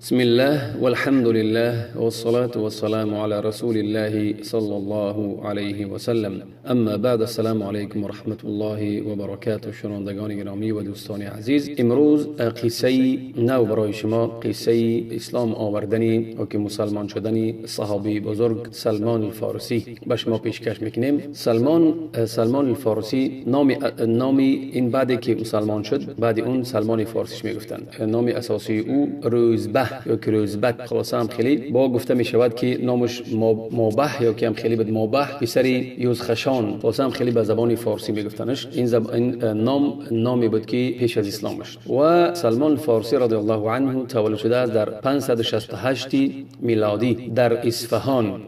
بسم الله والحمد لله والصلاة والسلام على رسول الله صلى الله عليه وسلم. اما بعد، السلام علیکم و رحمت الله و برکاته. شنوندگان گرامی و دوستان عزیز، امروز قصه نو برای شما، قصه اسلام آوردنی و که مسلمان شدنی صحابی بزرگ سلمان الفارسی به شما پیشکش میکنیم. سلمان الفارسی نامی این بعدی که مسلمان شد، بعد اون سلمان فارسیش میگفتن. نام اساسی او روزبه یا که روزبک، خلاصه هم خیلی با گفته می شود که نامش مابه یا که هم خیلی بد مابه پسر یوزخشان، خلاصه هم خیلی به زبان فارسی میگفتنش. این نامی بود که پیش از اسلامش. و سلمان الفارسی رضی الله عنه تولد شده است در 568 میلادی در اصفهان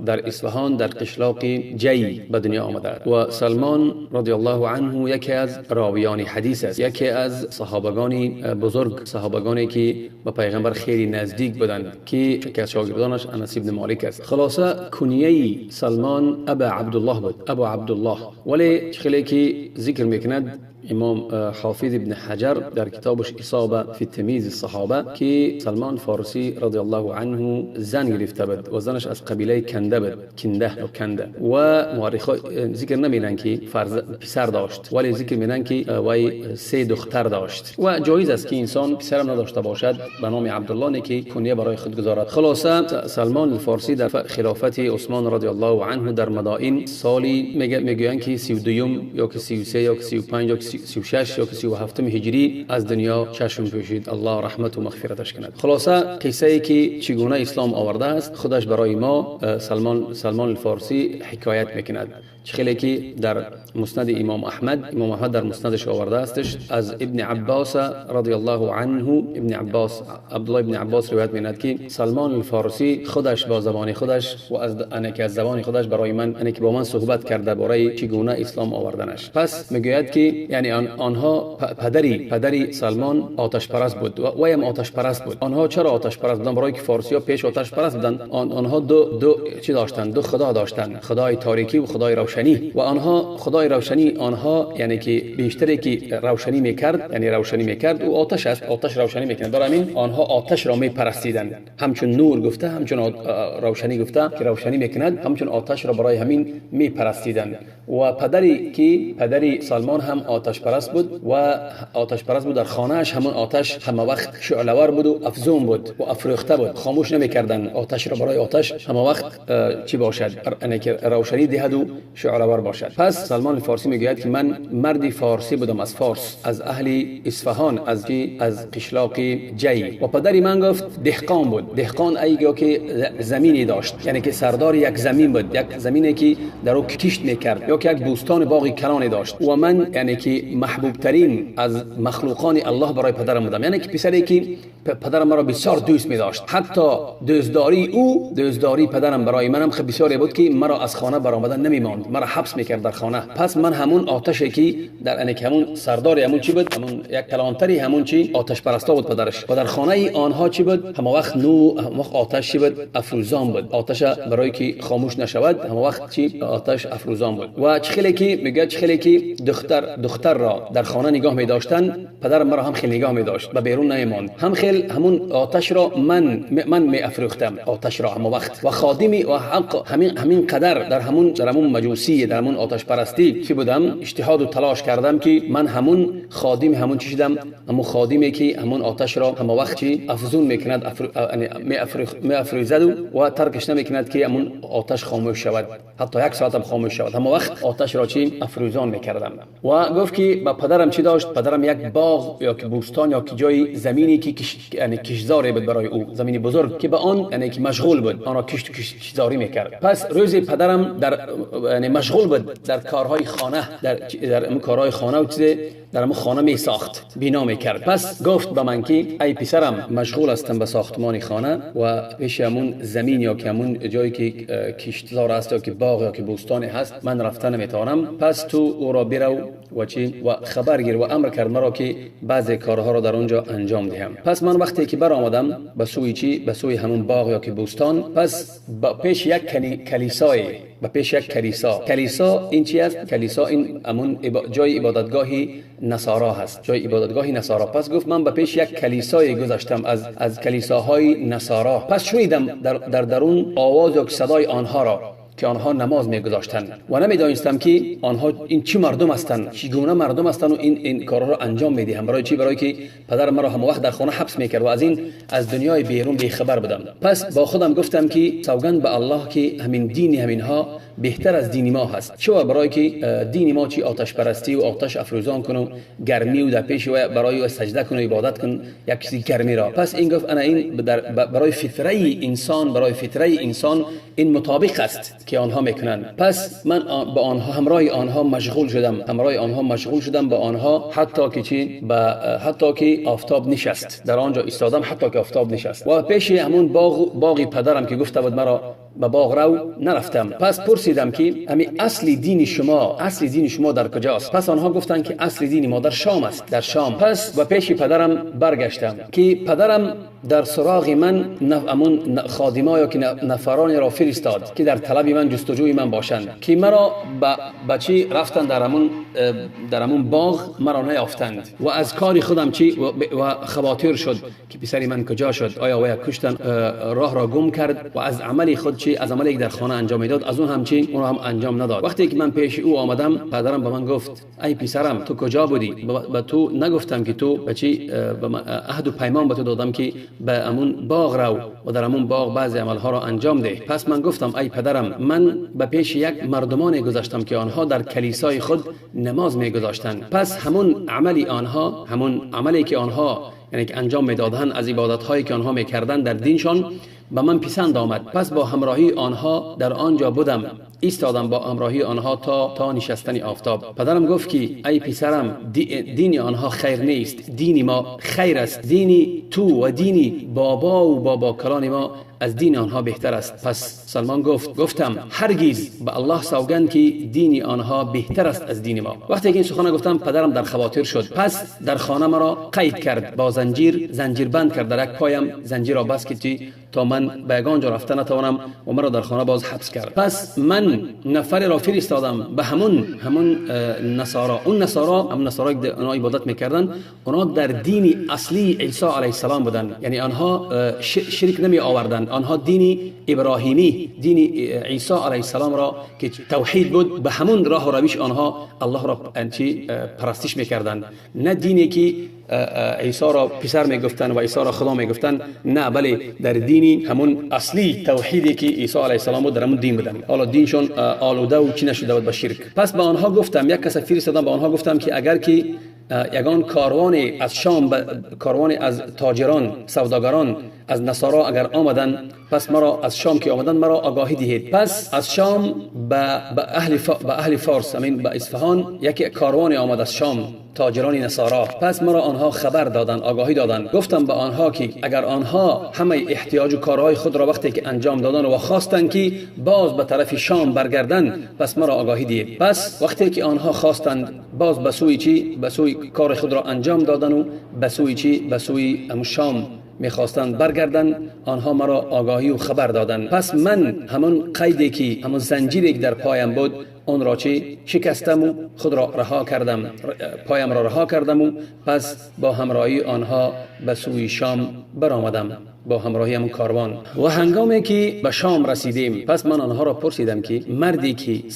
در قشلاق جی به دنیا آمده. و سلمان رضی الله عنه یکی از راویان حدیث است، یکی از صحابگان بزرگ، صحابگانی که به پیغمبر خیلی نزدیک بودند که یکی از شاگردانش انس بن مالک است. خلاصه کنیه سلمان ابا عبدالله بود، ابو عبدالله. ولی خیلی که ذکر میکند امام حافظ ابن حجر در کتابش اصابه فی تمیز الصحابه که سلمان فارسی رضی الله عنه زن گرفته بود و زنش از قبیله کنده بود، کنده. و مورخان ذکر نمی‌کنند که پسر داشت، ولی ذکر می‌کنند که وی 3 دختر داشت. و جایز است که انسان پسرم نداشته باشد به نام عبدالله که کنیه برای خود گذارد. خلاصه سلمان الفارسی در خلافت عثمان رضی الله عنه در مدائن سالی میگویند که 32 یا که 33 یا که 35 یا 36 یا 37 هجری از دنیا چشم پوشید. الله رحمت و مغفرتش کند. خلاصه قصه ای که چگونه اسلام آورده است خودش برای ما سلمان الفارسی حکایت میکند. خیلی که در مسند امام احمد در مسندش آورده استش از ابن عباس رضی الله عنه، عبدالله ابن عباس روایت میکند که سلمان الفارسی خودش با زبان خودش و از زبان خودش برای من که با من صحبت کرده برای چگونه اسلام آوردنش. پس میگوید که یعنی آنها پدری سلمان آتش پرست بود و ویم آتش پرست بود. آنها چرا آتش پرست بودن؟ برای که فارسی‌ها پیش آتش پرست بودن. آنها دو چی داشتند؟ دو خدا داشتند، خدای تاریکی و خدای روشنی. و آنها خدای روشنی، آنها یعنی که بیشتری که روشنی میکرد و آتش است، آتش روشنی میکند. برای همین آنها آتش را میپرستیدند. همچون نور گفته، همچون روشنی گفته که روشنی میکند، همچون آتش را برای همین میپرستیدند. و پدری سلمان هم آتش پرست بود و آتش پرست بود. در خانه‌اش همون آتش همه وقت شعله‌ور بود و افزون بود و افروخته بود. خاموش نمی‌کردند آتش را برای آتش همه وقت چی باشد، یعنی که روشنی دهد و شعله‌ور باشد. پس سلمان الفارسی میگوید که من مردی فارسی بودم، از فارس، از اهل اصفهان، از قشلاق جی. و پدری من گفت دهقان بود. دهقان ایگه که زمینی داشت، یعنی که سردار یک زمین بود، یک زمینی که در او کشت می‌کرد، یا که یک بوستان باغی کلانی داشت. و من یعنی که محبوب ترین از مخلوقان الله برای پدرم بودم، یعنی که پسری که پدرم مرا بسیار دوست می داشت. حتی دوستداری پدرم برای منم خیلی بسیاری بود که مرا از خانه برآمدن نمی‌ماند، مرا حبس می‌کرد در خانه. پس من همون آتشی که در یعنی که همون سرداری همون چی بود، همون یک کلانتری همون چی آتش پرستا بود پدرش. و در خانه آنها چی بود، همه وقت آتش بود، افروزان بود. آتش برای که خاموش نشود همه وقت چی آتش افروزان بود. و چخیلی که دختر را در خانه نگاه می داشتن، پدرم مرا هم خیلی نگاه می داشت، به بیرون نمی‌ماند. همون آتش را من می افروختم، آتش را همه وقت. و خادمی و حق همین قدر در همون مجوسی، در همون آتش پرستی چی بودم، اجتهاد و تلاش کردم که من همون خادم، همون چی شدم، همون خادمی که همون آتش را همه وقت چی افزون میکند، می افروزد و ترکش نمیکند که همون آتش خاموش شود، حتی یک ساعت هم خاموش شود. همه وقت آتش را چی افروزان میکردم. و گفت که با پدرم چی داشت، پدرم یک باغ یا که بوستان یا که جای زمینی که یعنی کشتزاری بود برای او، زمینی بزرگ که به آن یعنی که مشغول بود، آن را کشتزاری میکرد. پس روزی پدرم یعنی مشغول بود در کارهای خانه، در کارهای خانه و چیز در همون خانه می ساخت، بنا میکرد. پس گفت به من که ای پسرم، مشغول هستم به ساختمان خانه و پیش همون زمین یا که همون جایی که کشتزار است یا که باغ یا که بوستانی هست من رفتن نمیتوانم. پس تو او را برو و خبر گیر و امر کرد مرا که بعضی کارها را در آنجا انجام دهم. پس من وقتی که برآمدم به سوی به سوی همون باغ یا که بوستان، پس پیش یک کلیسای کلیسا این چی است؟ کلیسا این همون جای عبادتگاهی نصارا هست، جای عبادتگاهی نصارا. پس گفت من به پیش یک کلیسای گذشتم از کلیساهای نصارا. پس شنیدم در درون آواز و صدای آنها را که آنها نماز می‌گذاشتند و نمی‌دانستم که آنها این چه مردم هستند، چگونه مردم هستند و این کارها را انجام می‌دهند. برای چی؟ برای که پدر مرا هم وقت در خانه حبس می‌کرد و از دنیای بیرون بی‌خبر بودم. پس با خودم گفتم که سوگند به الله که همین دین همینها بهتر از دین ما هست. چرا؟ برای که دین ما چی آتش پرستی و آتش افروزان کنه، گرمی و در پیش و برای سجده کنه، عبادت کنه یک چیز گرمی را. پس این گفت انا این برای فطره انسان این مطابق است که آنها میکنند. پس من با آنها همراه آنها مشغول شدم با آنها حتی که آفتاب نشست. در آنجا ایستادم حتی که آفتاب نشست و پیش همون باغی پدرم که گفته بود مرا به باغ رو نرفتم. پس پرسیدم که همین اصل دین شما در کجاست؟ پس آنها گفتند که اصل دین ما در شام است، در شام. پس و پیش پدرم برگشتم که پدرم در سراغ من همون خادما یا که نفرانی را فرستاد که در طلب من جستجوی من باشند که مرا بچی رفتن در همون باغ مرا نیافتند و از کاری خودم چی و خواطر شد که پسری من کجا شد، آیا وی کشتن راه را گم کرد و از عملی خود چی از عملی که در خانه انجام میداد از اون هم چی اون هم انجام نداد. وقتی که من پیش او آمدم پدرم به من گفت ای پسرم تو کجا بودی؟ به تو نگفتم که تو بچی عهد و پیمان به تو دادم که به همون باغ رو و در همون باغ بعضی عملها را انجام ده. پس من گفتم ای پدرم من به پیش یک مردمانی گذاشتم که آنها در کلیسای خود نماز میگذاشتند. پس همون عملی که آنها یعنی که انجام میدادند از عبادت هایی که آنها میکردند در دینشان به من پسند آمد. پس با همراهی آنها در آنجا بودم، ایستادم با همراهی آنها تا نشستن آفتاب. پدرم گفت که ای پسرم دین آنها خیر نیست، دین ما خیر است. دینی تو و دینی بابا کلان ما از دین آنها بهتر است. پس سلمان گفتم هرگز به الله سوگند که دین آنها بهتر است از دین ما. وقتی که این سخن گفتم پدرم در خواطر شد. پس در خانه مرا قید کرد، با زنجیر بند کرد در یک پایم، زنجیر را بست که تا من به یگانجا رفته نتوانم و مرا در خانه باز حبس کرد. پس من نفر را فرستادم به همون نصارا. اون نصارا که آنها عبادت میکردند آنها در دین اصلی عیسی علیه السلام بودند، یعنی آنها شرک نمی آوردند. آنها دین ابراهیمی، دین عیسی علیه السلام را که توحید بود به همون راه و روش آنها الله را پرستش میکردند، نه دینی که عیسی را پسر میگفتن و عیسی را خدا میگفتن، نه، بله در دینی همون اصلی توحیدی که عیسی علیه السلام بود در همون دین بودن. حالا دینشون آلوده و چی نشده بود به شرک. پس به آنها گفتم، یک کس فرستادم به آنها گفتم که اگر که یگان کاروان از شام، کاروان از تاجران سوداگران از نصارا اگر آمدن، پس مرا از شام که آمدن مرا آگاهی دهید. پس از شام به اهل فارس، همین به اصفهان یک کاروان آمد از شام، تاجران نصارا. پس مرا آنها خبر دادن، آگاهی دادن. گفتم به آنها که اگر آنها همه احتیاج و کارهای خود را وقتی که انجام دادن و خواستند که باز به طرف شام برگردند، پس مرا آگاهی دهید. پس وقتی که آنها خواستند باز به سوی کار خود را انجام دادن و به سوی شام میخواستند برگردن، آنها مرا آگاهی و خبر دادن. پس من همون قیدی که همون زنجیری که در پایم بود اون را شکستم و خود را رها کردم، پایم را رها کردم و پس با همراهی آنها به سوی شام برآمدم، با همراهی همون کاروان. و هنگامی که به شام رسیدیم، پس من آنها را پرسیدم که مردی که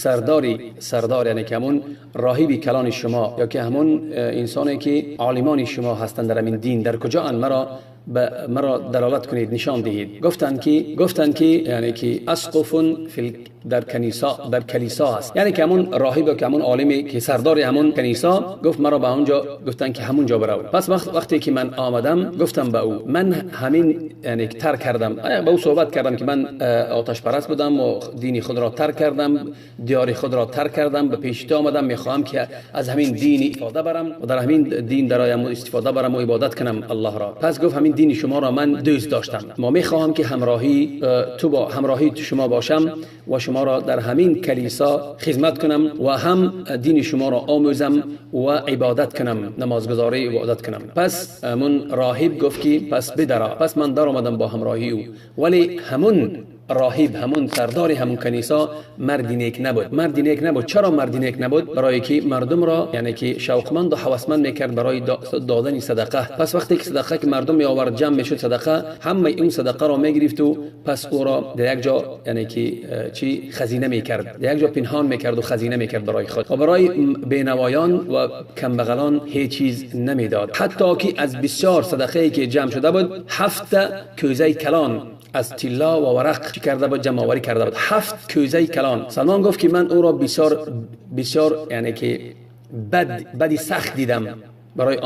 سردار یعنی که همون راهبی کلان شما یا که همون انسانی که عالمان شما هستند در همین دین در کجا ان مرا دلالت کنید، نشان دهید. گفتند که یعنی که اسقف در کلیسا است، یعنی که همون راهب که همون عالمی که سردار همون کلیسا گفت مرا به اونجا، گفتن که همونجا برو. پس وقتی که من آمدم گفتم به او من همین یعنی ترک کردم، با او صحبت کردم که من آتش پرست بودم و دین خود را ترک کردم، دیار خود را ترک کردم، به پیش تو آمدم، میخواهم که از همین دین استفاده برم و در همین دین درایم استفاده برم و عبادت کنم الله را. پس گفت همین دین شما را من دوست داشتم. ما میخواهم که همراهی شما باشم و شما را در همین کلیسا خدمت کنم و هم دین شما را آموزم و عبادت کنم، نمازگزاری عبادت کنم. پس من راهب گفت که پس بدرا. پس من در آمدم با همراهی او. ولی همون راهب، همون سردار همون کنیسا مردی نیک نبود. چرا مردی نیک نبود؟ برای که مردم را یعنی که شوقمند و هوسمند میکرد برای دادن صدقه. پس وقتی که صدقه که مردم می آورد جمع میشد صدقه، همه اون صدقه را میگرفت و پس او را در یک جا یعنی که چی خزینه میکرد، در یک جا پنهان میکرد و خزینه میکرد برای خود و برای بینوایان و کمبغلان هیچ چیز نمیداد. حتی که از بسیار صدقه‌ای که جمع شده بود 7 کوزه کلان از طلا و ورق کرده بود، جمع آوری کرده بود. 7 کوزه کلان. سلمان گفت که من او را بسیار یعنی که بدی سخت دیدم برای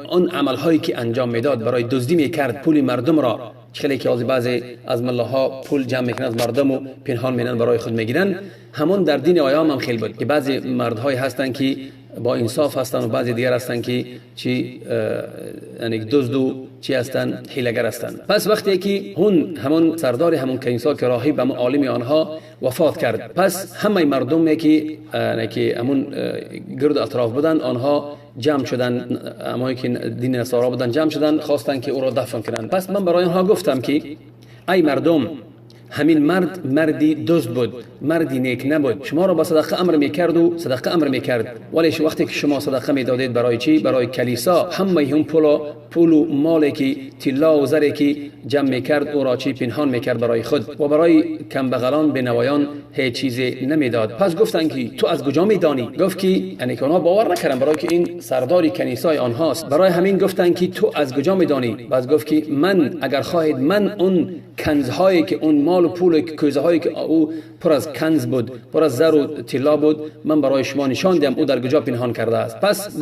آن عمل هایی که انجام میداد، برای دزدی میکرد پول مردم را. خیلی که بعضی از ملاها پول جمع میکنن از مردم و پنهان میکنن برای خود میگیرن. همون در دین آیام هم خیلی بود که بعضی مردهای هستن که با انصاف هستن و بعضی دیگر هستن که چی یعنی دزد و چی هستن، حیله‌گر هستن. پس وقتی که همون سردار همون کنیسا که راهب همون عالم آنها وفات کرد، پس همه مردمی که همون گرد اطراف بودن آنها جمع شدن، همایی که دین نصارا بودن جمع شدن، خواستن که او را دفن کنند. پس من برای آنها گفتم که ای مردم، همین مرد مردی دزد بود، مردی نیک نبود. شما را با صدقه امر میکرد و صدقه امر میکرد، ولی وقتی که شما صدقه میدادید برای چی؟ برای کلیسا. همه هم پول و مالی که طلا و زری که جمع میکرد او را چی پنهان میکرد برای خود و برای کمبغلان بنوایان هیچ چیزی نمیداد. پس گفتن که تو از کجا میدانی؟ گفت که یعنی که آنها باور نکردن برای که این سرداری کنیسای آنهاست. برای همین گفتن که تو از کجا میدانی؟ باز گفت که من اگر خواهید من اون کنزهایی که اون مال و پول کوزه هایی که او پر از کنز بود، پر از زر و طلا بود، من برای شما نشان دهم او در کجا پنهان کرده است. پس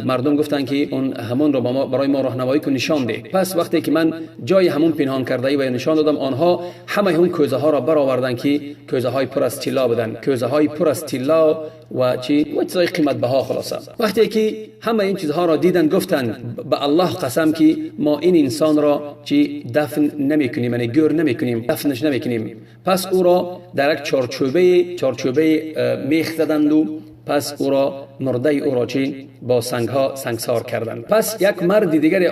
مردم گفتند که اون همون رو برای ما راهنمایی کن، نشان ده. پس وقتی که من جای همون پنهان کرده ای و نشان دادم، آنها همه اون کوزه ها را برآوردن که کوزه های پر از طلا بودند، کوزه های پر از طلا و چیزای قیمت بها. خلاصه وقتی که همه این چیزها را دیدن گفتند به الله قسم که ما این انسان را دفن نمیکنیم، یعنی گور نمیکنیم، دفنش نمیکنیم. پس او را در یک چارچوبه میخ زدند و پس او را مرده او را با سنگسار کردند. پس یک مرد دیگری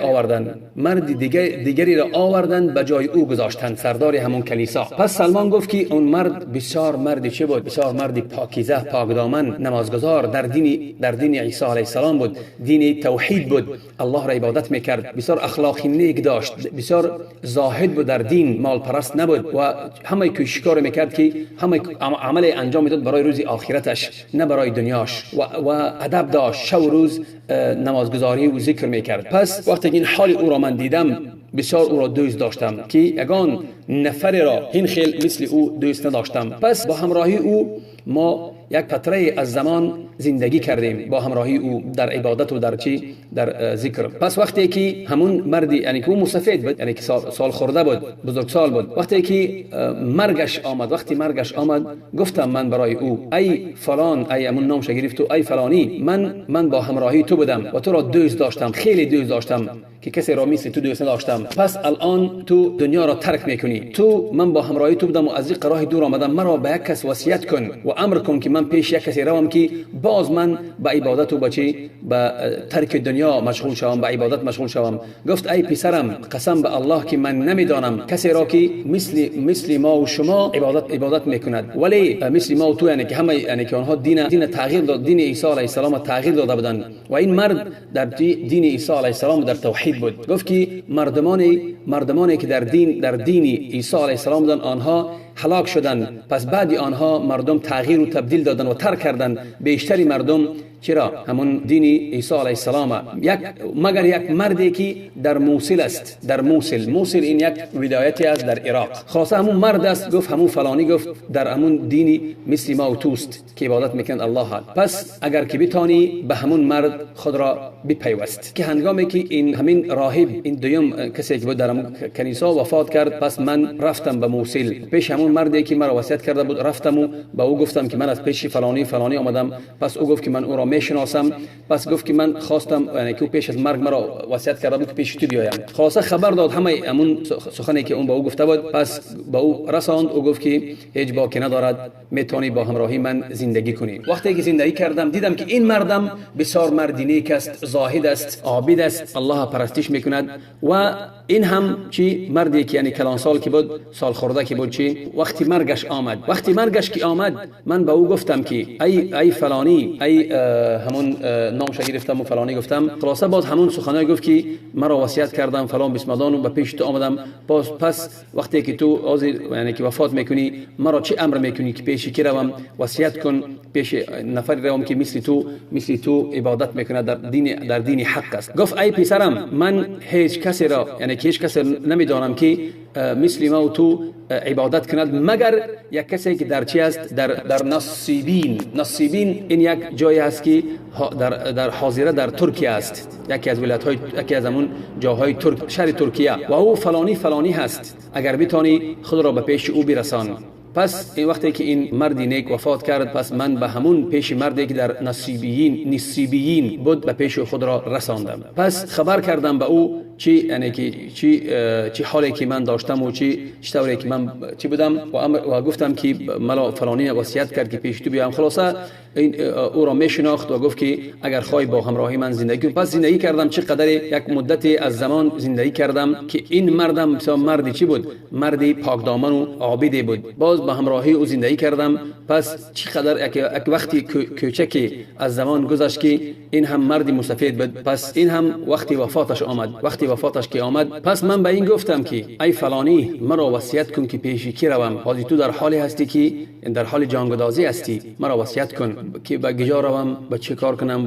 را آوردند به جای او گذاشتند، سردار همون کلیسا. پس سلمان گفت که اون مرد بسیار مردی چه بود؟ بسیار مردی پاکیزه، پاکدامن، نمازگزار، در دین عیسی علیه السلام بود، دین توحید بود، الله را عبادت میکرد، بسیار اخلاقی نیک داشت، بسیار زاهد بود، در دین مال پرست نبود و همه کوشش میکرد که همه عمل انجام میداد برای روز آخرتش، نه برای دنیاش، و ادب داشت، شب و روز نمازگزاری و ذکر میکرد. پس وقتی این حال او را من دیدم بسیار او را دوست داشتم که یگان نفر را این خیل مثل او دوست نداشتم. پس با همراهی او ما یک فتره از زمان زندگی کردیم، با همراهی او در عبادت و در ذکر. پس وقتی که همون مردی یعنی که او مسافر بود، یعنی که سال خورده بود، بزرگسال بود، وقتی که مرگش آمد گفتم من برای او ای فلان، ای همون نامش گرفت و ای فلانی، من با همراهی تو بودم و تو را دوست داشتم، خیلی دوست داشتم که کسی را مثل تو دوست نداشتم. پس الان تو دنیا را ترک میکنی. من با همراهی تو بودم و از این راه دور آمدم، مرا به یک کس وصیت کن و امر کن که من پیش یک کسی روم که باز من به عبادت و به ترک دنیا مشغول شوم، به عبادت مشغول شوم. گفت ای پسرم، قسم به الله که من نمیدانم کسی را که مثل ما و شما عبادت میکند، ولی مثل ما و تو، یعنی که همه یعنی که آنها دین تغییر داد، دین عیسی علیه السلام تغییر داده بودند و این مرد در دین عیسی علیه السلام در توحید بود. گفت که مردمانی که در دین عیسی علیه السلام بودند آنها هلاک شدند. پس بعد آنها مردم تغییر و تبدیل دادن و ترک کردند. بیشتری مردم چرا همون دین عیسی علیه السلام مگر یک مردی که در موصل است، در موصل این یک ولایتی است در عراق، خاصه همون مرد است. گفت همون فلانی، گفت در همون دینی مثل ما و توست که عبادت میکند الله. پس اگر که بتانی به همون مرد خود را بپیوست. که هنگامی که این همین راهب، این دویم کسی که بود در همون کنیسا وفات کرد، پس من رفتم به موصل پیش همون همون مردی که مرا وصیت کرده بود رفتم و با او گفتم که من از پیش فلانی فلانی آمدم. پس او گفت که من او را میشناسم. پس گفت که من خواستم یعنی که پیش از مرگ مرا وصیت کرده بود که پیش تو بیایم. خلاصه خبر داد همه همون سخنی که اون با او گفته بود. پس با او رساند. او گفت که هیچ باکی ندارد، میتونی با همراهی من زندگی کنی. وقتی که زندگی کردم دیدم که این مردم بسیار مرد نیک است، زاهد است، عابد است، الله پرستش میکند. و این هم چی مردی که یعنی کلان سال که بود، سال خورده که بود، چی وقتی مرگش آمد. وقتی مرگش که آمد من به او گفتم که ای فلانی، ای همون نامش گرفتم و فلانی گفتم. خلاصه باز همون سخنای گفت که مرا وصیت کردم فلان بسمدان و به پیش تو آمدم. پس وقتی که تو یعنی که وفات میکنی مرا چه امر میکنی که پیش کی روم وصیت کن، پیش نفر روم که مثل تو عبادت میکنه در دین حق است. گفت ای پسرم من هیچ کسی را یعنی که هیچ کسی نمیدانم که مثل ما و تو عبادت کند مگر یک کسی که در چی است، در نصیبین این یک جایی است که در حاضره در ترکیه است، یکی از ولایت های یکی از همون جاهای شهر ترکیه و او فلانی هست، اگر بتانی خود را به پیش او برسان. پس این وقتی که این مردی نیک وفات کرد پس من به همون پیش مردی که در نصیبیین بود به پیش خود را رساندم. پس خبر کردم به او چی یعنی که چی حالی که من داشتم و چی طوری که من چی بودم و گفتم که ملا فلانی وصیت کرد که پیش تو بیام. خلاصه او را میشناخت و گفت که اگر خواهی با همراهی من زندگی کن. پس زندگی کردم، چقدر یک مدتی از زمان زندگی کردم که این مردم مثلا مردی چی بود، مردی پاک دامن و عابدی بود. باز با همراهی او زندگی کردم. پس چقدر یک وقتی کوچکی از زمان گذشت که این هم مردی مستفید بود. پس این هم وقتی وفاتش آمد. وقتی وفاتش که آمد پس من به این گفتم که ای فلانی مرا وصیت کن که پیش کی روم. حاضر تو در حالی هستی که در حال جانگدازی هستی، مرا وصیت کن که به کجا روم، به چه کار کنم،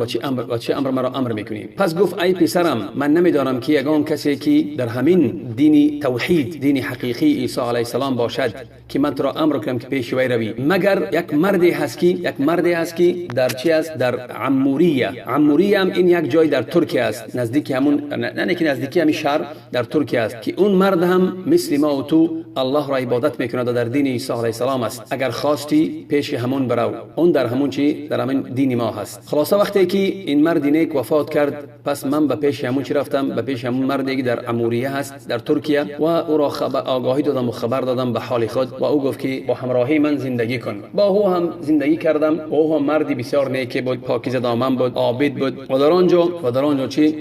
با چه امر مرا امر میکنی. پس گفت ای پسرم من نمیدانم که یگان کسی که در همین دین توحید، دین حقیقی عیسی علیه السلام باشد که من تو را امر کنم که پیش وی روی، مگر یک مردی هست که در چی است، در عموریه هم این یک جای در ترکیه است، نزدیک همون نه که نزدیکی همین شهر در ترکیه است که اون مرد هم مثل ما و تو الله را عبادت میکنه و در دین عیسی علیه السلام است. اگر خواستی پیش همون برو، اون در همون چی در همین دین ما هست. خلاصه وقتی که این مرد نیک وفات کرد پس من به پیش همون چی رفتم، به پیش همون مردی که در عموریه هست در ترکیه و او را آگاهی دادم و خبر دادم به حال خود و او گفت که با همراهی من زندگی کن. با او هم زندگی کردم. او هم مردی بسیار نیک بود، پاکیزه دامن بود، عابد بود و در آنجا چی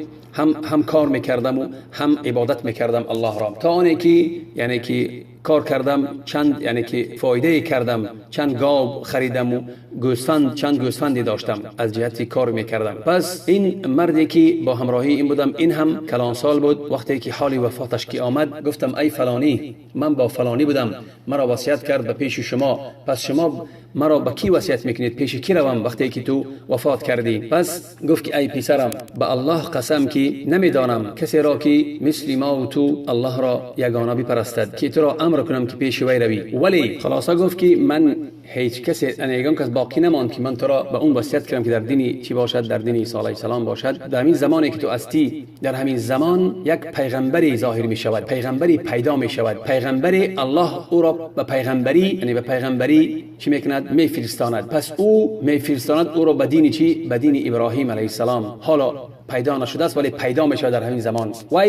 هم کار میکردم و هم عبادت میکردم الله را، تا آنی که یعنی که کار کردم چند یعنی که فایده کردم، چند گاو خریدم و چند گوسفندی داشتم از جهتی کار میکردم. پس این مردی که با همراهی این بودم این هم کلان سال بود. وقتی که حالی وفاتش که آمد گفتم ای فلانی من با فلانی بودم، مرا وصیت کرد به پیش شما، پس شما مرا به کی وصیت میکنید، پیش کی روم وقتی که تو وفات کردی؟ پس گفت که ای پسرم به الله قسم که نمیدانم کسی را که مثل ما و تو الله را یگانه بپرستد که تو را امر کنم که پیش وی روی. ولی خلاصه گفت که من هیچ کسی یگان کس باقی نماند که من تو را به اون وصیت کنم که در دینی چی باشد، در دینی عیسی علیه السلام باشد. در همین زمانی که تو هستی در همین زمان یک پیغمبری ظاهر می شود، پیغمبری پیدا می شود، پیغمبری الله او را به پیغمبری یعنی به پیغمبری چی میکند میفرستاند. پس او میفرستاند او را به دین چی، به دین ابراهیم علیه السلام. حالا پیدا نشده است ولی پیدا می شود در همین زمان. و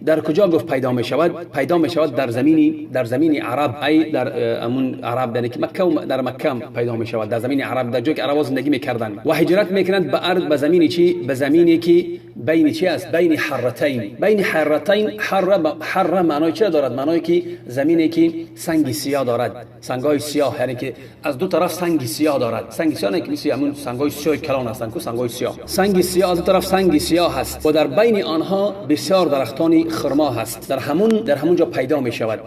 در کجا گفت پیدا می شود؟ پیدا می شود در زمین عرب، ای در امون عرب یعنی که مکه، در مکه پیدا می شود، در زمین عرب، در جایی که عربا زندگی میکردن و هجرت میکنند به ارض، به زمینی چی، به زمینی که بین چی است، بین حرتین. حر معنای چی دارد؟ معنای که زمینی که سنگ سیاه دارد، سنگای سیاه، یعنی که از دو طرف سنگ سیاه دارد. سنگ سیاه نه که مثل همون سنگای سیاه کلان هستند که سنگای سیاه، سنگ سیاه از دو طرف سنگ سیاه هست و در بین آنها بسیار درختان خرما هست. در همونجا پیدا می شود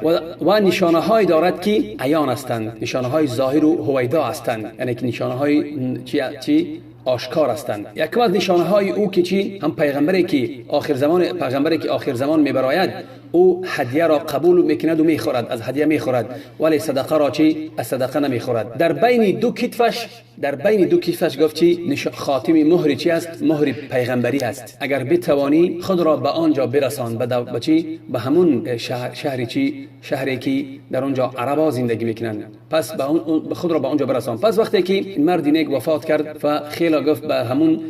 و نشانه های دارد که عیان هستند، نشانه های ظاهر و هویدا هستند، یعنی که نشانه های چی آشکار هستند. یک از نشانه های او که چی هم پیغمبری که آخر زمان میبراید او هدیه را قبول میکند و میخورد، از هدیه میخورد، ولی صدقه را چی؟ از صدقه نمیخورد. در بین دو کتفش گفت چی؟ خاتم مهر چی است؟ مهر پیغمبری است. اگر بتوانی خود را به آنجا برسان، به چی؟ به همون شهری چی؟ شهری که در اونجا عربا زندگی میکنند، پس به خود را به اونجا برسان. پس وقتی که این مرد نیک وفات کرد و خیلی گفت به همون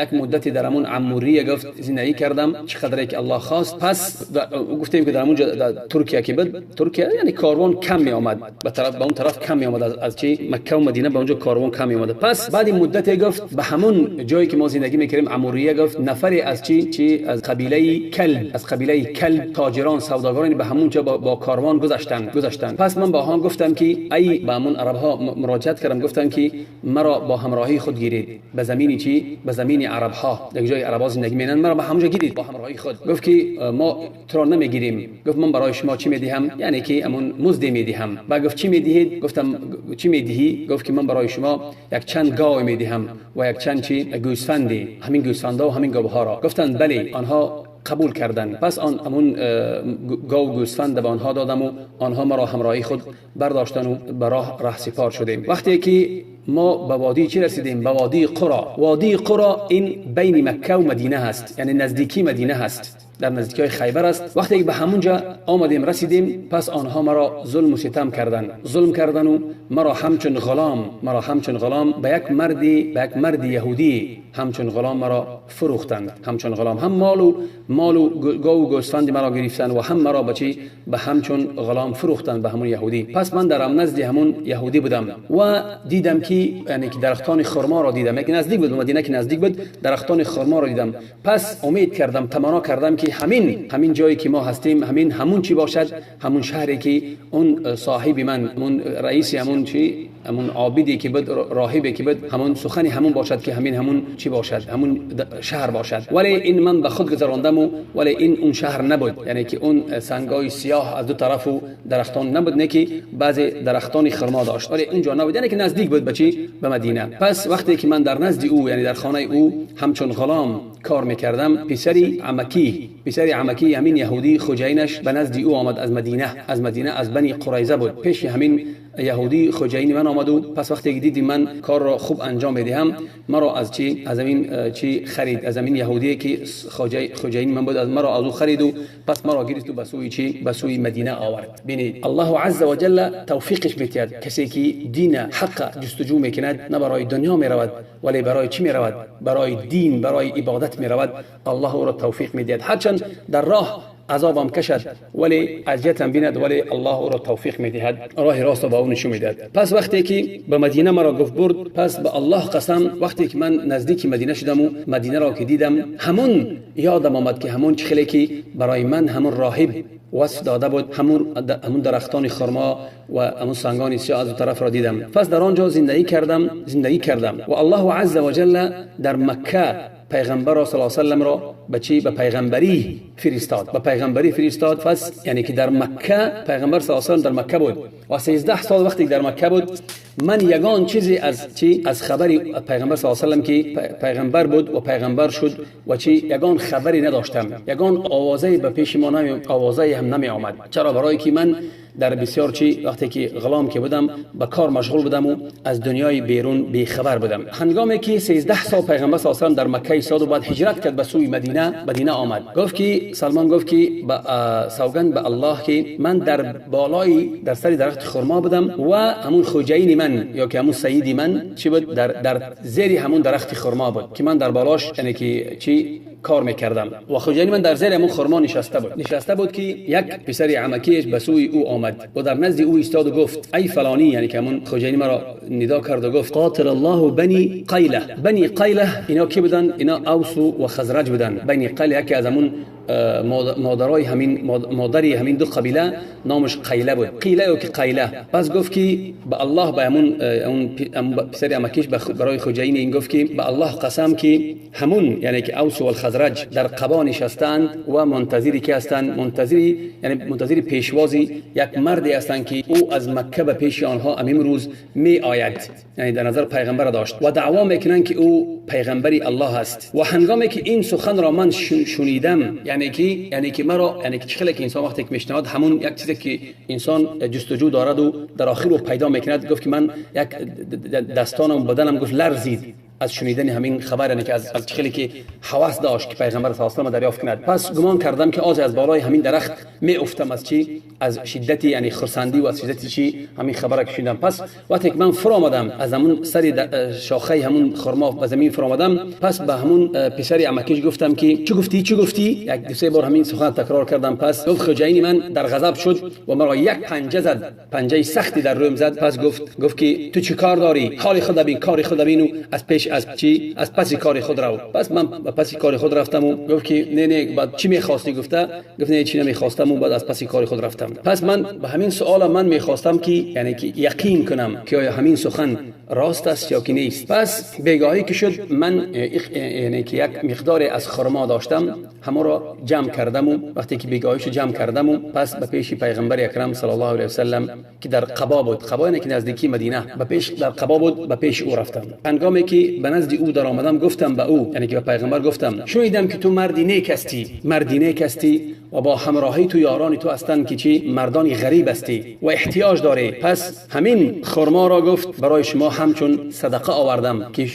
یک مدتی در همون عموریه گفت زندگی کردم چقدر که الله خواست. پس گفتیم که در همونجا ترکیه که بود، ترکیه یعنی کاروان کم می آمد، به اون طرف کم می آمد، از چی مکه و مدینه به اونجا کاروان کم می آمد. پس بعد مدتی گفت به همون جایی که ما زندگی میکردیم عموریه، گفت نفری از چی از قبیله کلب تاجران سوداگران به همون جا با کاروان گذشتن. پس من با آنها گفتم که ای به همون عرب ها مراجعت کردم، گفتم که مرا با همراهی خود گیرید به زمینی چی؟ به زمین عرب ها، در جای عربا زندگی میکنن، مرا به همونجا گیرید با همراهی خود. گفت که ما تو را نمیگیریم. گفت من برای شما چی میدهم؟ یعنی که همون مزد میدهم. بعد گفت چی میدهید؟ گفتم چی میدهی؟ گفت که من برای شما یک چند گاو میدهم و یک چند چی گوسفندی، همین گوسفندا و همین گاوها را. گفتند بله. آنها قبول کردند. پس همون گاو گوسفند به آنها دادم و آنها مرا همراهی خود برداشتن و به راه سپار شدیم. وقتی که ما به وادی چی رسیدیم؟ به وادی قرا. وادی قرا این بین مکه و مدینه هست، یعنی نزدیکی مدینه هست، در نزدیکی خیبر است. وقتی که به همونجا آمدیم رسیدیم، پس آنها مرا ظلم و ستم کردن و مرا همچون غلام به یک مرد یهودی همچون غلام مرا فروختند. همچون غلام هم مال و گاو و گوسفند مرا گرفتند و هم مرا به همچون غلام فروختند به همون یهودی. پس من در نزد همون یهودی بودم و دیدم که یعنی که درختان خرما را دیدم، یک نزدیک بود مدینه، که نزدیک بود درختان خرما را دیدم. پس امید کردم، تمنا کردم که همین جایی که ما هستیم همون چی باشد، همون شهری که اون صاحب من، اون رئیس همون عابدی که بود، راهبی که بود، همون سخنی همون باشد که همون چی باشد، همون شهر باشد. ولی این من به خود گذراندم ولی این اون شهر نبود، یعنی که اون سنگای سیاه از دو طرف و درختان نبود، نه که بعضی درختان خرما داشت، ولی اونجا نبود، یعنی که نزدیک بود به مدینه. پس وقتی که من در نزد او، یعنی در خانه او همچون غلام کار میکردم، پسری عمکی همین یهودی خجینش به نزد او آمد از مدینه از بنی قریظه بود. پیش همین یهودی خجینی من آمد و پس وقتی که دیدی من کار را خوب انجام میدهم، مرا از همین خرید، از همین یهودی که خجینی من بود، از مرا از او خرید و پس مرا گرفت و به سوی مدینه آورد. ببینید الله عز و جل توفیقش میتید. کسی که دین حق جستجو میکند، نه برای دنیا میرود ولی برای چی میرود؟ برای دین، برای عبادت میرود. الله او را توفیق میدهد، هرچند در راه عذابم کشد ولی اجرتم بیند، ولی الله او را توفیق میدهد، راه راست با او نشون میدهد. پس وقتی که به مدینه مرا گفت برد، پس به الله قسم وقتی که من نزدیک مدینه شدم و مدینه را که دیدم، همون یادم آمد که همون چخلی که برای من همون راهب وصف داده بود، همون درختان خرما و همون سنگان سیاه از طرف را دیدم. پس در آنجا زندگی کردم و الله عز و جل در مکه پیغمبر صلی الله علیه و سلم را به پیغمبری فرستاد. پس یعنی که در مکه پیغمبر صلی الله علیه و سلم در مکه بود و 13 سال وقتی در مکه بود، من یگان چیزی از خبری پیغمبر صلی الله علیه و سلم که پیغمبر بود و پیغمبر شد و یگان خبری نداشتم، یگان آوازه به پیش ما آوازه هم نمی آمد. چرا؟ برای که من در بسیار وقتی که غلام که بودم به کار مشغول بودم و از دنیای بیرون بی خبر بودم. هنگامی که 13 سال پیغمبر صلی الله علیه و سلم در مکه ایستاد و بعد هجرت کرد به سوی مدینه آمد، گفت که سلمان گفت که سوگند به الله که من در سر درخت خرما بودم و همون خوجین من یا که همون سیدی من چی بود، در زیر همون درخت خرما بود که من در بالاش یعنی که کار میکردم و خوجین من در زیر همون خرما نشسته بود که یک پسر عمکیش به سوی او آمد و در نزد او ایستاد و گفت ای فلانی، یعنی که همون خوجین مرا ندا کرد و گفت قاتل الله بنی قیله. اینا کی بودن؟ اینا اوس و خزرج بودن. بنی قیله که از همون مادری همین دو قبیله نامش قیله بود، قیله و که قیله. پس گفت که به الله به همون پسر عمکیش برای خوجین این گفت که به الله قسم که همون یعنی که اوس و خزرج در قبا نشستند و منتظری که هستند، منتظر پیشوازی یک مردی هستند که او از مکه به پیش آنها امروز می آید، یعنی در نظر پیغمبر داشت و دعوا میکنند که او پیغمبری الله است. و هنگامی که این سخن را من شنیدم، یعنی که مرا، یعنی که خیلی که انسان وقتی که میشنود همون یک چیزی که انسان جستجو دارد و در آخر رو پیدا میکند، گفت که من یک دستانم بدنم گفت لرزید از شنیدن همین خبر، یعنی که از خیلی که هوس داشت که پیغمبر صلی الله علیه و آله دریافت کند. پس گمان کردم که از بالای همین درخت می افتم از چی، از شدت یعنی خرسندی و از شدت چی همین خبر که شنیدم. پس وقتی که من فرا آمدم از همون سر شاخه همون خرما به زمین فرا آمدم، پس به همون پسر عمکیش گفتم که چه گفتی یک دو سه بار همین سخن تکرار کردم. پس گفت خجین من در غضب شد و مرا یک پنجه زد، پنجه سختی در روم زد. پس گفت که تو چه کار داری، حال خود ببین، کار خود ببین و از پس کار خود رو. پس من پس کار خود رفتم و گفت که نه بعد چی می‌خواستی؟ گفت نه چی نمی‌خواستم و بعد از پس کار خود رفتم. پس من به همین سوال من می‌خواستم که یعنی که یقین کنم که آیا همین سخن راست است یا که نیست. پس بیگاهی که شد من یعنی که یک مقدار از خرما داشتم، همه را جمع کردم و وقتی که بیگاهی شد جمع کردم و پس به پیش پیغمبر اکرم صلی الله علیه و سلم که در قبا بود، قبا یعنی که نزدیکی مدینه، در قبا بود، به پیش او رفتم. هنگامی که به نزد او در آمدم گفتم به او، یعنی که به پیغمبر گفتم شنیدم که تو مردی نیک هستی و با همراهی تو یاران تو هستند که چی مردانی غریب هستی و احتیاج داری. پس همین خرما را گفت برای شما همچون صدقه آوردم که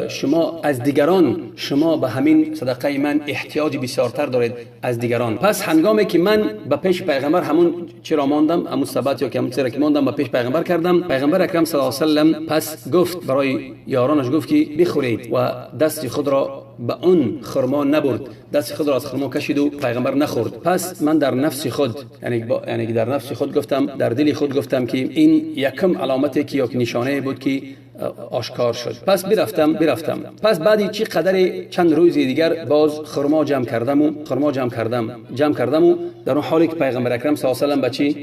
شما از دیگران، شما به همین صدقه من احتیاج بسیارتر دارید از دیگران. پس هنگامی که من به پیش پیغمبر همون چرا ماندم، همون ثبات یا که همون چرا که ماندم به پیش پیغمبر کردم، پیغمبر اکرم صلی الله علیه و سلم پس گفت برای یارانش گفت که بخورید و دست خود را به اون خرما نبرد، دست خود را از خرما کشید و پیغمبر نخورد. پس من در نفس خود یعنی در نفس خود گفتم، در دل خود گفتم که این یکم علامتی که یک نشانه بود که آشکار شد. پس برفتم. پس بعد چی قدر چند روز دیگر باز خرما جمع کردم و در اون حالی که پیغمبر اکرم صلی الله علیه و سلم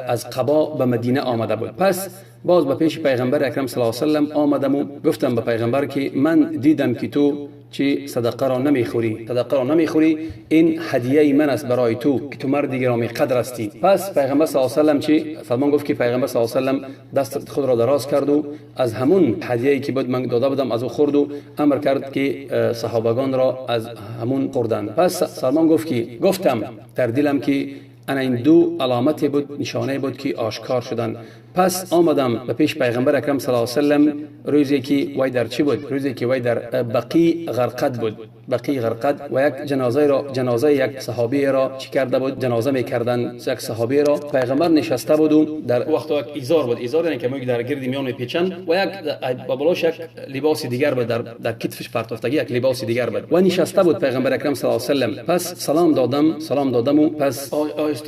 از قبا به مدینه آمده بود. پس باز به پیش پیغمبر اکرم صلی الله علیه و سلم آمدم و گفتم به پیغمبر که من دیدم که تو چی صدقه را نمیخوری، این هدیه من است برای تو که تو مرد گرامی قدر هستی. پس پیغمبر صلی الله علیه و سلم فرمان گفت که پیغمبر صلی الله علیه و سلم دست خود را دراز کرد و از همون هدیه‌ای که بود من داده بودم از او خورد و امر کرد که صحابگان را از همون خوردند. پس سلمان گفت که گفتم در دلم که انا این دو علامتی بود، نشانه بود که آشکار شدند. پس آمدم به پیش پیغمبر اکرم صلی الله علیه و سلم روزی که وی در چی بود؟ روزی که وی در بقیع غرقد بود، و یک جنازه یک صحابی را چی کرده بود؟ جنازه میکردن یک صحابی را. پیغمبر نشسته بود و در وقت یک ایزار بود، ایزار یعنی که در گرد میان میپیچند و یک بالایش یک لباس دیگر بود، در کتفش پرتافتگی یک لباس دیگر بود و نشسته بود پیغمبر اکرم صلی الله علیه و سلم. پس سلام دادم و پس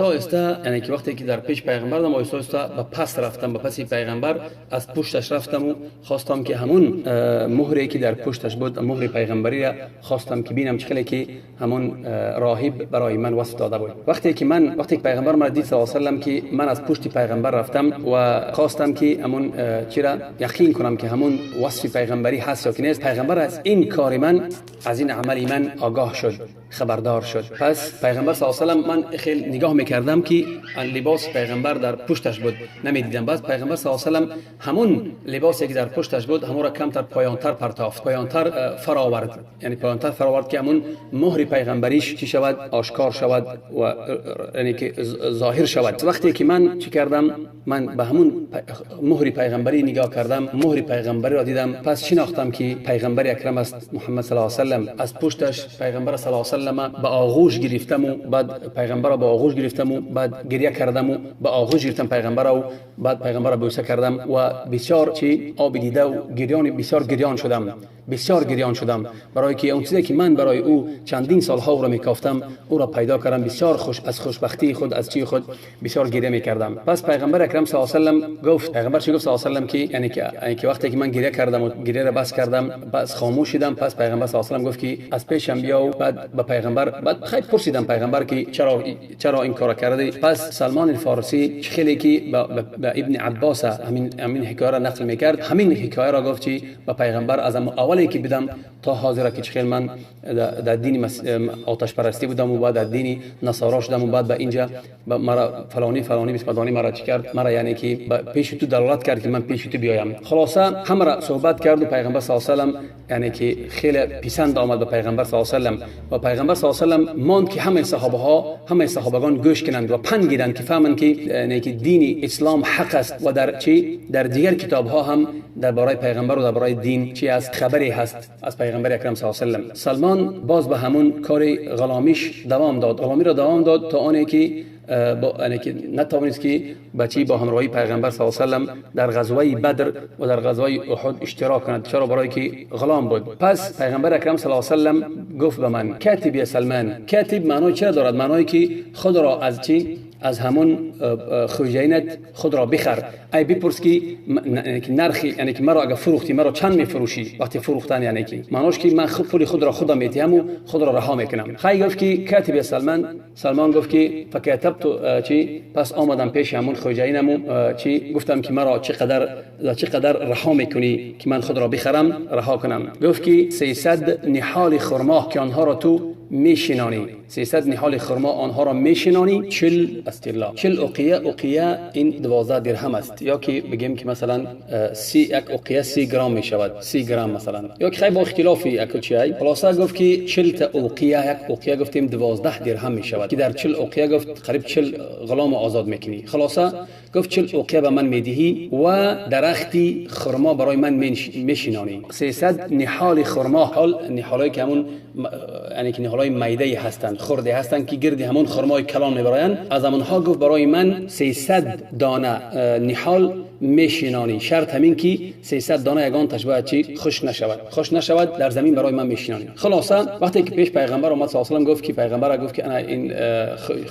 آهسته یعنی که وقتی که در پیش پیغمبر دم آهسته به پس رفتم، به پس پیغمبر از پشتش رفتم و خواستم که همون مهری که در پشتش بود، مهر پیغمبری را خواستم که بینم چه که همون راهب برای من وصف داده بود. وقتی که پیغمبر من دید صلی الله علیه و سلم که من از پشت پیغمبر رفتم و خواستم که همون چرا یقین کنم که همون وصف پیغمبری هست یا که نیست، پیغمبر از این کار من، از این عمل من آگاه شد، خبردار شد. پس پیغمبر صلی الله علیه و سلم من خیلی نگاه میکردم که لباس پیغمبر در پشتش بود، نمیدیدم. بعد پیغمبر صلی الله علیه و سلم همون لباسی که در پشتش بود همون را کمتر پایانتر فراورد که همون مهر پیغمبریش چی شود؟ آشکار شود و یعنی که ظاهر شود. وقتی که من چی کردم؟ من به همون مهر پیغمبری نگاه کردم، مهر پیغمبری را دیدم. پس شناختم که پیغمبر اکرم است محمد صلی الله علیه و سلم. از پشتش پیغمبر صلی الله علیه و سلم به آغوش گرفتم و بعد پیغمبر را به آغوش گرفتم و بعد گریه کردم و به آغوش گرفتم پیغمبر را و بعد پیغمبر را بوسه کردم و بسیار چی آب دیده و بسیار گریان شدم برای که اون چیزی که من برای او چندین سالها او را میکافتم او را پیدا کردم. بسیار از خوشبختی خود، از چی خود بسیار گریه میکردم. پس پیغمبر اکرم صلی الله علیه و سلم گفت، پیغمبر چی گفت صلی الله علیه و سلم که یعنی که وقتی که من گریه کردم و گریه را بس کردم، بس خاموش شدم. پس پیغمبر صلی الله علیه و سلم گفت که از پیشم بیا و بعد به پیغمبر بعد خیلی پرسیدم پیغمبر که چرا این کار کرده. پس سلمان الفارسی خیلی که با ابن عباس همین حکایه را نقل میکرد، همین حکایه را گفت که با پیغمبر از اولی که بدم تا حاضر که خیلی من در دین آتش پرستی بودم و بعد در دین نصارا شدم و بعد به اینجا مرا فلانی بسپدانی مرا چی کرد، مرا یعنی که پیش تو دلالت کرد که من پیش تو بیایم. خلاصه همه را صحبت کرد و پیغمبر صلی الله علیه و سلم یعنی که خیلی پسند آمد به پیغمبر صلی الله علیه و سلم و پیغمبر صلی الله علیه و سلم ماند که همه صحابگان گوش کنند و پند گیرند که فهمند که یعنی که دین اسلام حق است و در دیگر کتاب ها هم درباره پیغمبر و درباره دین چی است خبری هست از پیغمبر اکرم صلی الله علیه و سلم. سلمان باز به همون کار غلامیش غلامی را دوام داد تا آنی که یعنی که نتوانست که بچی با همراهی پیغمبر صلی الله علیه و سلم در غزوه بدر و در غزوه احد اشتراک کند، چرا؟ برای که غلام بود. پس پیغمبر اکرم صلی الله علیه و سلم گفت به من کاتب یا سلمان. کاتب معنی چه دارد؟ معنی که خود را از چی؟ از همون خوجینت خود را بخر. ای بپرس که نرخی یعنی که مرا اگر فروختی مرا چند میفروشی؟ وقتی فروختن یعنی که معنیش که من پول خود را خودم میتیم و خود را رها میکنم. خی گفت که کاتب سلمان گفت که فکتبت چی؟ پس آمدم پیش همون خوجینم و چی گفتم که مرا چقدر رها میکنی که من خود را بخرم رها کنم. گفت که 300 نحال خرما که آنها را تو میشنانی، 300 نحال خرما آنها را میشنانی 40 استرلا 40 اوقیه این 12 درهم است، یا که بگیم که مثلا یک اوقیه 30 گرم می شود، 30 گرم مثلا، یا که خیلی با اختلافی اکوچیای. خلاصه گفت که 40 تا اوقیه، یک اوقیه گفتیم 12 درهم می شود که در 40 اوقیه گفت قریب 40 غلام آزاد میکنی. خلاصه گفت 40 اوقیه به من میدهی و درختی خرما برای من میشنانی. 300 نحال خرما، حال نحالای که همون یعنی که نحالای میده هستند، خرده هستند که گردی همون خرمای کلان میبرایند، از همونها گفت برای من 300 دانه نحال میشنانی، شرط همین که 300 دانه یگان تشبه چی خوش نشود در زمین برای من میشنانی. خلاصه وقتی که پیش پیغمبر اومد صلی الله علیه و گفت که پیغمبر گفت که انا این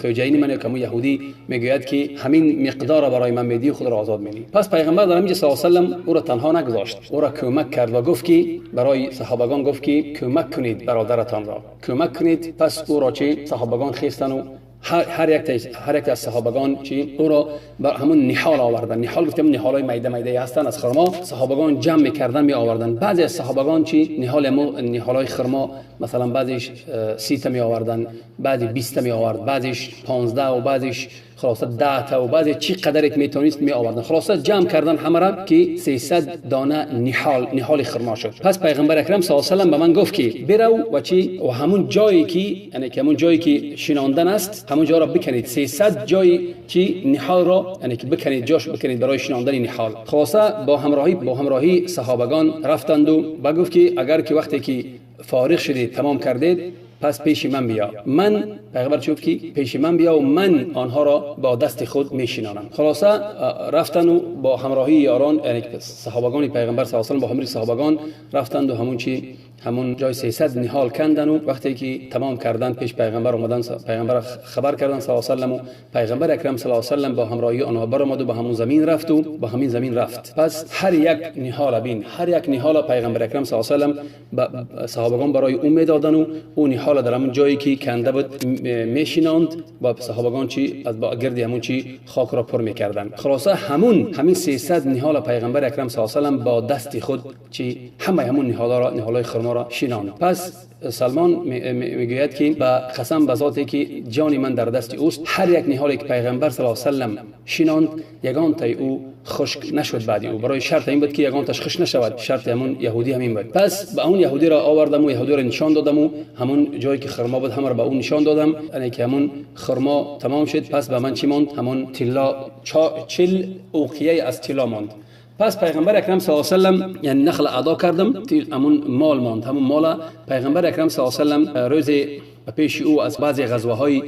خوجینی من که یهودی میگوید که همین مقدار برای من میدی خود را آزاد میدی. پس پیغمبر در اینجا صلی الله علیه و او را تنها نگذاشت، او را کمک کرد و گفت که برای صحابگان گفت که کمک کنید برادرتان را، کمک کنید. پس او را چی صحابگان خیستن و هر یک از صحابگان چی او را بر همون نحال آوردن. نحال گفتیم نحالای میده هستن از خرما، صحابگان جمع میکردن می آوردن. بعضی از صحابگان چی نحالای خرما مثلا بعضیش 30 تا می آوردن، بعضی 20 تا می آورد، بعضیش 15 و بعضیش خلاصه 10 تا و بعضی چی قدرت میتونست می آوردن. خلاصه جمع کردن همه را که 300 دانه نحال خرما شد. پس پیغمبر اکرم صلی الله علیه و سلم به من گفت که برو و چی و همون جایی که یعنی که همون جایی که شناندن است همون جا را بکنید، 300 جای چی نحال را یعنی که بکنید، جاش بکنید برای شناندن نحال. خلاصه با همراهی صحابگان رفتند و گفت که اگر که وقتی که فارغ شدید تمام کردید پس پیش من بیا. من پیغمبر چوب که پیش من بیا و من آنها را با دست خود میشنانم. خلاصه رفتن و با همراهی یاران یعنی صحابگان پیغمبر صلی الله علیه و آله با همراهی صحابگان رفتند و همون جای 300 نحال کندن و وقتی که تمام کردن پیش پیغمبر اومدن، پیغمبر خبر کردن صلی الله علیه و آله و پیغمبر اکرم صلی الله علیه و آله با همراهی آنها برآمد و به همون زمین رفت و با همین زمین رفت. پس هر یک نحال پیغمبر اکرم صلی الله علیه و آله به صحابگان برای او میدادن و اون نحال در همون جایی که کنده بود میشیناند و صحابگان چی از با گردی همون چی خاک را پر میکردن. خلاصه همین 300 نحال پیغمبر اکرم صلی الله علیه و آله با دست خود چی همون نحالای خرما را شیناند. پس سلمان میگوید که با قسم به ذاتی که جان من در دست اوست، هر یک نحالی که پیغمبر صلی الله علیه و سلم شیناند یگان تا او خشک نشد. بعدی او برای شرط این بود که یگان تاش خشک نشود، شرط همون یهودی همین بود. پس به اون یهودی را آوردم و یهودی را نشان دادم و همون جایی که خرما بود همه را به اون نشان دادم، یعنی که همون خرما تمام شد. پس به من چی ماند؟ همون طلا 40 اوقیه از طلا ماند. پس پیغمبر اکرم صلی الله علیه و سلم یعنی نخل ادا کردم، همون مال ماند. همون مال پیغمبر اکرم صلی الله علیه و سلم روز پیش او از بعضی غزوه‌های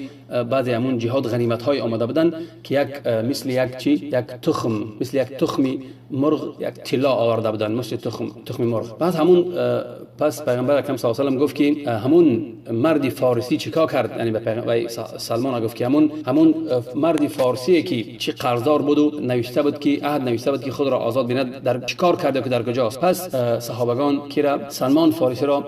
بعضی همون جهاد غنیمت‌های آمده بودند که مثل یک تخمی مرغ یک طلا آورده بودند، مثل تخم مرغ. پس پیغمبر اکرم صلی الله علیه و سلم گفت که همون مرد فارسی چیکار کرد، یعنی به سلمان گفت که همون مرد فارسی که چی قرضدار بود و نوشته بود که خود را آزاد بیند، در چیکار کرده که در کجاست. پس صحابگان که سلمان فارسی را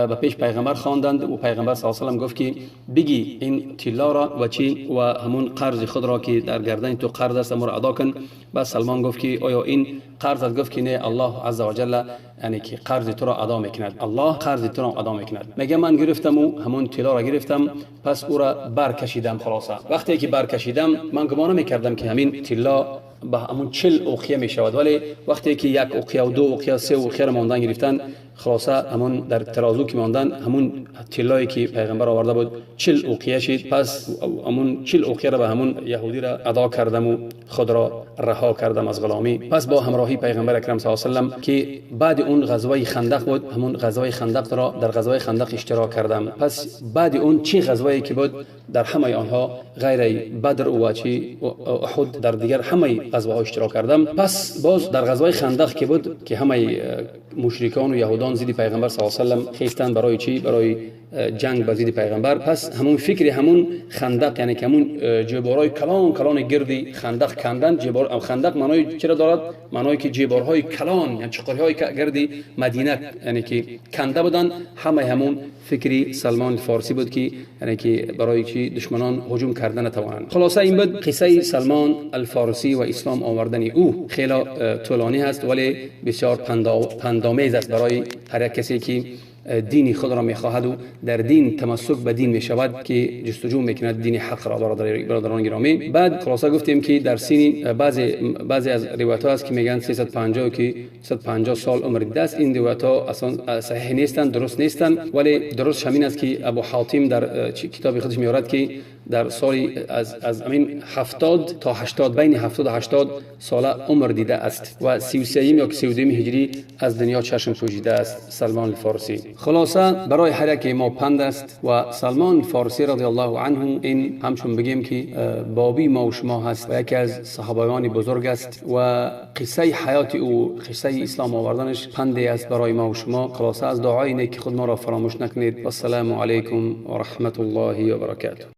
به پیش پیغمبر خواندند و پیغمبر صلی الله علیه و آله گفت که بگی این طلا را و چی و همون قرض خود را که در گردن تو قرض است امر ادا کن. بعد سلمان گفت که آیا این قرض گفت که نه، الله عز و جل یعنی که قرض تو را ادا میکند، الله قرض تو را ادا میکند. میگه من گرفتم و همون طلا را گرفتم، پس او را برکشیدم. خلاصه وقتی که برکشیدم من گمان میکردم که همین طلا به همون 40 اوقیه می شود، ولی وقتی که 1 اوقیه و 2 اوقیه و 3 اوقیه ماندن گرفتن، خلاصه همون در ترازو که ماندن همون طلایی که پیغمبر آورده بود 40 اوقیه شد. پس همون 40 اوقیه را به همون یهودی را ادا کردم و خود را رها کردم از غلامی. پس با همراهی پیغمبر اکرم صلی الله علیه و سلم که بعد اون غزوه خندق بود، همون غزوه خندق را در غزوه خندق اشتراک کردم. پس بعد اون چه غزوه‌ای که بود در همه آنها غیر بدر و چی احد در دیگر همه غزوه ها اشتراک کردم. پس باز در غزوه خندق که بود که همه مشرکان و یهودان ضد پیغمبر صلی الله علیه و سلم خیستند برای چی؟ برای جنگ با ضد پیغمبر. پس همون فکر همون خندق یعنی که همون جبارهای کلان گردی خندق کندن. جبار خندق معنای چرا دارد؟ معنای که جبارهای کلان یعنی چقرهای گردی مدینه یعنی که کنده بودن. همون فکری سلمان الفارسی بود که یعنی که برای چی دشمنان هجوم کردن توانند. خلاصه این بود قصه سلمان الفارسی و اسلام آوردن او. خیلی طولانی است ولی بسیار پندآمیز است برای هر کسی که دین خود را می‌خواهد و در دین تمسک به دین می‌شود که جستجو می‌کند دین حق را. برادران گرامی، بعد خلاصه گفتیم که در سین بعضی از روایت‌ها است که میگن 350 که 150 سال عمر دیده است. این روایت‌ها اصلا صحیح نیستند، درست نیستند، ولی درست همین است که ابو حاتم در کتاب خودش می‌آورد که در سالی از همین 70 تا 80 بین 70 و 80 ساله عمر دیده است و 33 یا 32 هجری از دنیا چشم پوشیده است سلمان الفارسی. خلاصه برای هر یک ما پند است و سلمان الفارسی رضی الله عنه این همچون بگیم که بابی ما و شما هست و یکی از صحابیان بزرگ است و قصه حیات او، قصه اسلام آوردنش پندی است برای ما و شما. خلاصه از دعای نیک خود ما را فراموش نکنید. و السلام علیکم و رحمت الله و برکاته.